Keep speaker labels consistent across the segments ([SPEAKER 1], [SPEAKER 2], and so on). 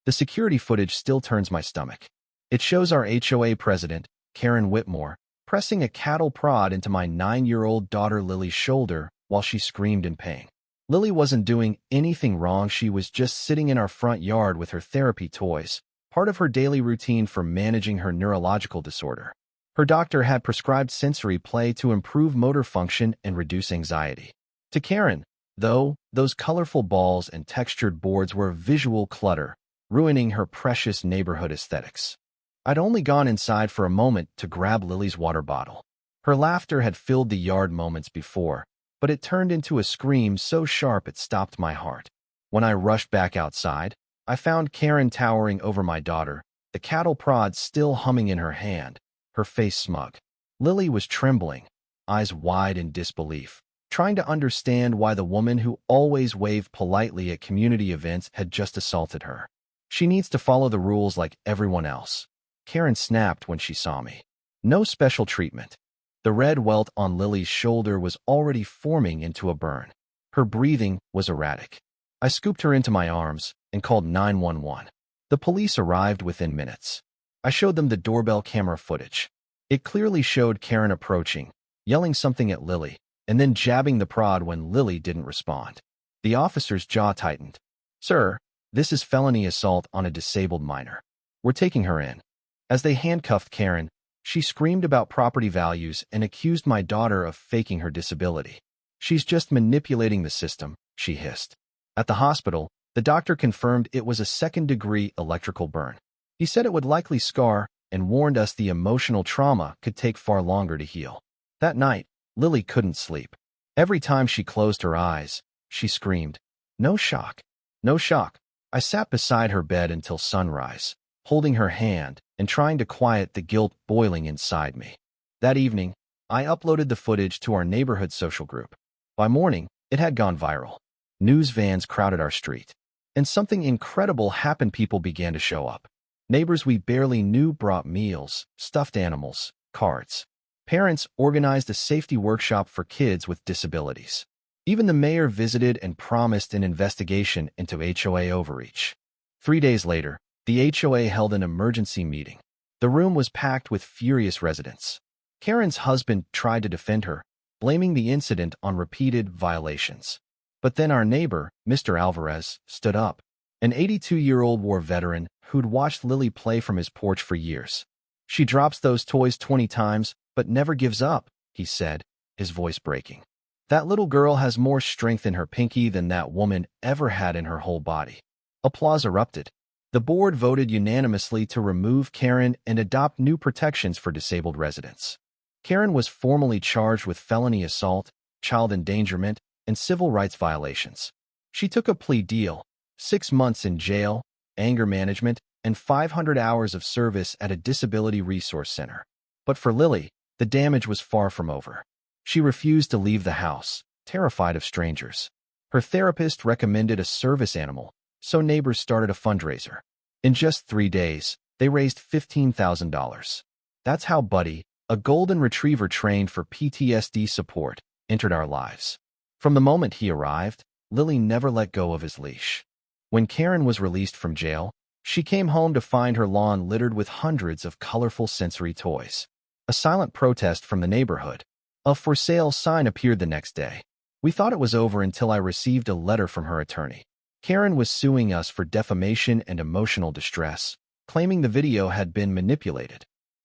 [SPEAKER 1] The security footage still turns my stomach. It shows our HOA president, Karen Whitmore, pressing a cattle prod into my 9-year-old daughter Lily's shoulder while she screamed in pain. Lily wasn't doing anything wrong. She was just sitting in our front yard with her therapy toys, part of her daily routine for managing her neurological disorder. Her doctor had prescribed sensory play to improve motor function and reduce anxiety. To Karen, though, those colorful balls and textured boards were visual clutter, ruining her precious neighborhood aesthetics. I'd only gone inside for a moment to grab Lily's water bottle. Her laughter had filled the yard moments before, but it turned into a scream so sharp it stopped my heart. When I rushed back outside, I found Karen towering over my daughter, the cattle prod still humming in her hand, her face smug. Lily was trembling, eyes wide in disbelief, trying to understand why the woman who always waved politely at community events had just assaulted her. She needs to follow the rules like everyone else. Karen snapped when she saw me. No special treatment. The red welt on Lily's shoulder was already forming into a burn. Her breathing was erratic. I scooped her into my arms and called 911. The police arrived within minutes. I showed them the doorbell camera footage. It clearly showed Karen approaching, yelling something at Lily, and then jabbing the prod when Lily didn't respond. The officer's jaw tightened. "Sir, this is felony assault on a disabled minor. We're taking her in." As they handcuffed Karen, she screamed about property values and accused my daughter of faking her disability. "She's just manipulating the system," she hissed. At the hospital, the doctor confirmed it was a second-degree electrical burn. He said it would likely scar and warned us the emotional trauma could take far longer to heal. That night, Lily couldn't sleep. Every time she closed her eyes, she screamed, "No shock, no shock." I sat beside her bed until sunrise, holding her hand and trying to quiet the guilt boiling inside me. That evening, I uploaded the footage to our neighborhood social group. By morning, it had gone viral. News vans crowded our street. And something incredible happened. People began to show up. Neighbors we barely knew brought meals, stuffed animals, cards. Parents organized a safety workshop for kids with disabilities. Even the mayor visited and promised an investigation into HOA overreach. 3 days later, the HOA held an emergency meeting. The room was packed with furious residents. Karen's husband tried to defend her, blaming the incident on repeated violations. But then our neighbor, Mr. Alvarez, stood up, an 82-year-old war veteran who'd watched Lily play from his porch for years. "She drops those toys 20 times, but never gives up," he said, his voice breaking. "That little girl has more strength in her pinky than that woman ever had in her whole body." Applause erupted. The board voted unanimously to remove Karen and adopt new protections for disabled residents. Karen was formally charged with felony assault, child endangerment, and civil rights violations. She took a plea deal, 6 months in jail, anger management, and 500 hours of service at a disability resource center. But for Lily, the damage was far from over. She refused to leave the house, terrified of strangers. Her therapist recommended a service animal, so neighbors started a fundraiser. In just 3 days, they raised $15,000. That's how Buddy, a golden retriever trained for PTSD support, entered our lives. From the moment he arrived, Lily never let go of his leash. When Karen was released from jail, she came home to find her lawn littered with hundreds of colorful sensory toys. A silent protest from the neighborhood. A for sale sign appeared the next day. We thought it was over until I received a letter from her attorney. Karen was suing us for defamation and emotional distress, claiming the video had been manipulated.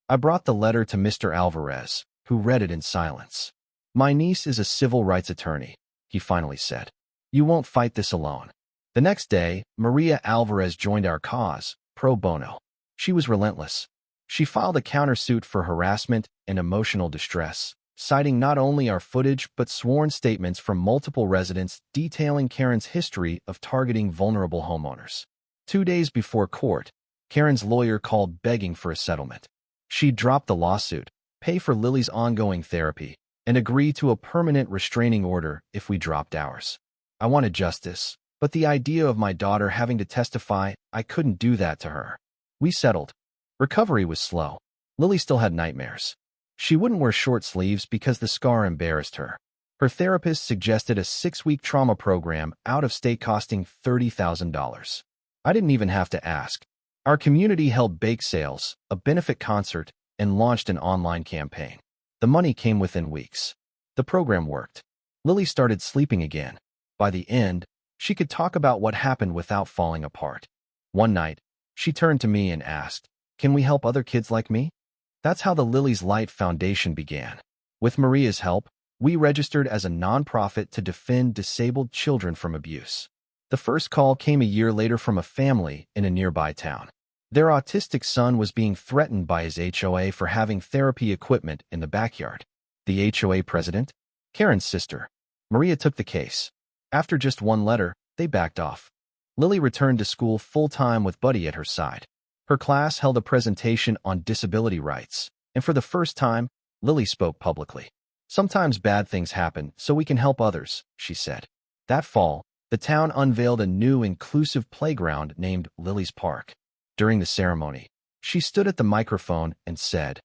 [SPEAKER 1] I brought the letter to Mr. Alvarez, who read it in silence. "My niece is a civil rights attorney," he finally said. "You won't fight this alone." The next day, Maria Alvarez joined our cause, pro bono. She was relentless. She filed a countersuit for harassment and emotional distress, citing not only our footage but sworn statements from multiple residents detailing Karen's history of targeting vulnerable homeowners. 2 days before court, Karen's lawyer called begging for a settlement. She'd drop the lawsuit, pay for Lily's ongoing therapy, and agree to a permanent restraining order if we dropped ours. I wanted justice, but the idea of my daughter having to testify, I couldn't do that to her. We settled. Recovery was slow. Lily still had nightmares. She wouldn't wear short sleeves because the scar embarrassed her. Her therapist suggested a 6-week trauma program out of state costing $30,000. I didn't even have to ask. Our community held bake sales, a benefit concert, and launched an online campaign. The money came within weeks. The program worked. Lily started sleeping again. By the end, she could talk about what happened without falling apart. One night, she turned to me and asked, "Can we help other kids like me?" That's how the Lily's Light Foundation began. With Maria's help, we registered as a nonprofit to defend disabled children from abuse. The first call came a year later from a family in a nearby town. Their autistic son was being threatened by his HOA for having therapy equipment in the backyard. The HOA president, Karen's sister, Maria, took the case. After just one letter, they backed off. Lily returned to school full-time with Buddy at her side. Her class held a presentation on disability rights, and for the first time, Lily spoke publicly. "Sometimes bad things happen, so we can help others," she said. That fall, the town unveiled a new inclusive playground named Lily's Park. During the ceremony, she stood at the microphone and said,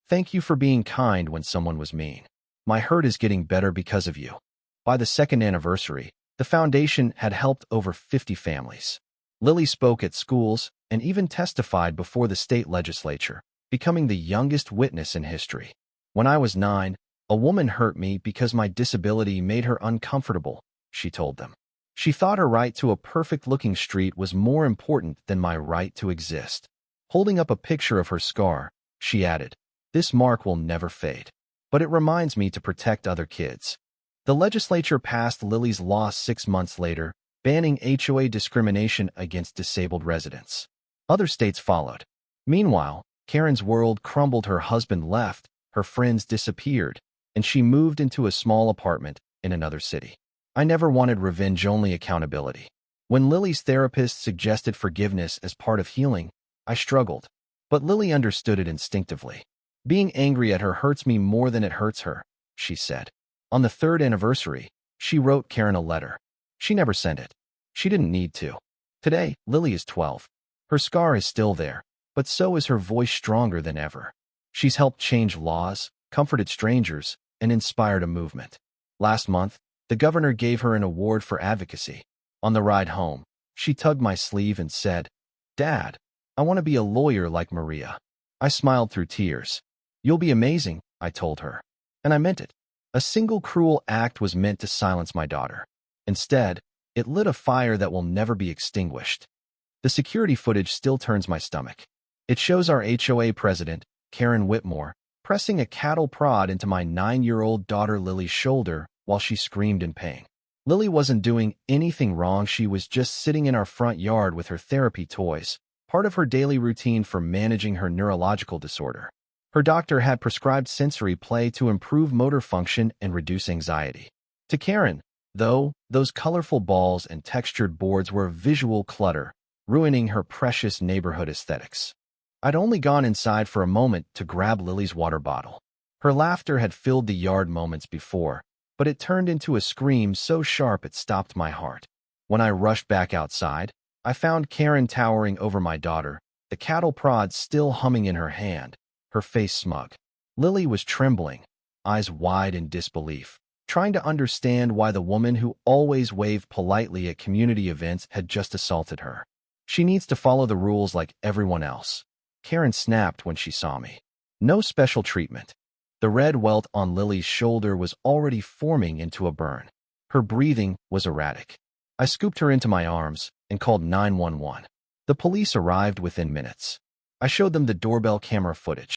[SPEAKER 1] "Thank you for being kind when someone was mean. My hurt is getting better because of you." By the second anniversary, the foundation had helped over 50 families. Lily spoke at schools and even testified before the state legislature, becoming the youngest witness in history. "When I was 9, a woman hurt me because my disability made her uncomfortable," she told them. She thought her right to a perfect-looking street was more important than my right to exist. Holding up a picture of her scar, she added, "This mark will never fade, but it reminds me to protect other kids." The legislature passed Lily's law 6 months later, banning HOA discrimination against disabled residents. Other states followed. Meanwhile, Karen's world crumbled. Her husband left, her friends disappeared, and she moved into a small apartment in another city. I never wanted revenge, only accountability. When Lily's therapist suggested forgiveness as part of healing, I struggled. But Lily understood it instinctively. "Being angry at her hurts me more than it hurts her," she said. On the 3rd anniversary, she wrote Karen a letter. She never sent it. She didn't need to. Today, Lily is 12. Her scar is still there, but so is her voice, stronger than ever. She's helped change laws, comforted strangers, and inspired a movement. Last month, the governor gave her an award for advocacy. On the ride home, she tugged my sleeve and said, "Dad, I want to be a lawyer like Maria." I smiled through tears. "You'll be amazing," I told her. And I meant it. A single cruel act was meant to silence my daughter. Instead, it lit a fire that will never be extinguished. The security footage still turns my stomach. It shows our HOA president, Karen Whitmore, pressing a cattle prod into my 9-year-old daughter Lily's shoulder while she screamed in pain. Lily wasn't doing anything wrong. She was just sitting in our front yard with her therapy toys, part of her daily routine for managing her neurological disorder. Her doctor had prescribed sensory play to improve motor function and reduce anxiety. To Karen, though, those colorful balls and textured boards were visual clutter, ruining her precious neighborhood aesthetics. I'd only gone inside for a moment to grab Lily's water bottle. Her laughter had filled the yard moments before, but it turned into a scream so sharp it stopped my heart. When I rushed back outside, I found Karen towering over my daughter, the cattle prod still humming in her hand, her face smug. Lily was trembling, eyes wide in disbelief, trying to understand why the woman who always waved politely at community events had just assaulted her. "She needs to follow the rules like everyone else," Karen snapped when she saw me. "No special treatment." The red welt on Lily's shoulder was already forming into a burn. Her breathing was erratic. I scooped her into my arms and called 911. The police arrived within minutes. I showed them the doorbell camera footage.